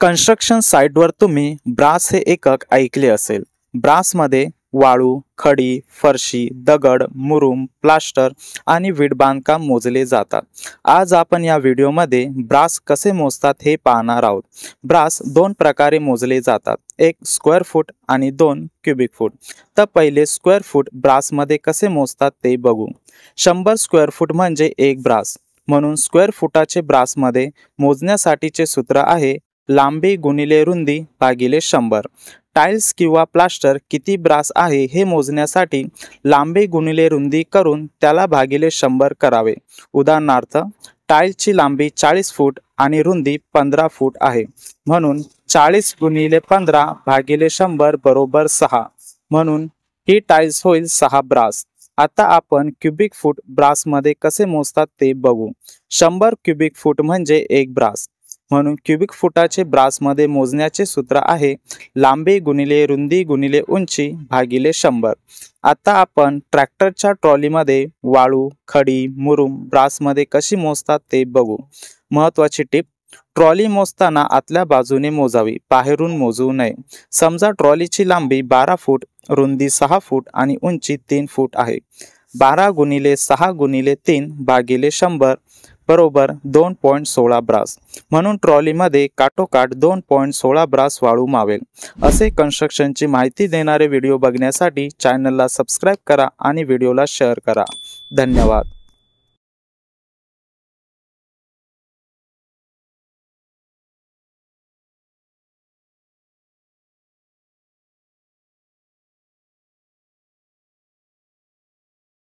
Construction साइटवर तुम्ही brass हे एकक ऐकले असेल। ब्रासमध्ये वाळू, खडी, फरशी, दगड, मुरुम, प्लास्टर आणि वीट बांधकाम मोजले जातात। आज आपण या व्हिडिओमध्ये ब्रास कसे मोजतात हे पाहणार आहोत। ब्रास दोन प्रकारे मोजले जातात, एक स्क्वेअर फूट आणि दोन क्यूबिक फूट। तर पहिले स्क्वेअर फूट ब्रासमध्ये कसे मोजतात ते बघू। 100 स्क्वेअर फूट म्हणजे एक ब्रास, म्हणून स्क्वेअर फुटाचे ब्रासमध्ये मोजण्यासाठीचे सूत्र आहे लांबी गुणिले रुंदी भागिले 100। टाइल्स किंवा प्लास्टर किती ब्रास आहे हे मोजण्यासाठी लांबी गुणिले रुंदी करून त्याला भागिले 100 करावे। उदाहरणार्थ टाइल्सची लांबी 40 फूट आणि रुंदी 15 फूट आहे, म्हणून 40 गुणिले 15 भागिले 100 बरोबर 6, म्हणून ही टाइल्स होईल 6 ब्रास। आता आपण क्यूबिक फूट ब्रासमध्ये कसे मोजतात ते बघू। 100 क्यूबिक फूट म्हणजे एक ब्रास, म्हणून क्यूबिक फुटाचे ब्रासमध्ये मोजण्याचे सूत्र आहे लांबी गुणिले रुंदी गुणिले उंची भागिले 100। आता आपण ट्रॅक्टरच्या ट्रॉलीमध्ये वाळू, खडी, मुरुम ब्रासमध्ये कशी मोजतात ते बघू। महत्त्वाची टिप, ट्रॉली मोजताना आतल्या बाजूने मोजावी, बाहेरून मोजू नये। समजा ट्रॉलीची लांबी 12 फूट, रुंदी 6 फूट आणि उंची 3 फूट आहे। 12 गुणिले 6 गुणिले 3 भागिले 100 बरोबर 2.16 ब्रास, म्हणून ट्रॉलीमध्ये काठोकाठ 2.16 ब्रास वाळू मावेल। असे कन्स्ट्रक्शनची माहिती देणारे व्हिडिओ बघण्यासाठी चॅनलला सबस्क्राइब करा आणि व्हिडिओला शेअर करा। धन्यवाद।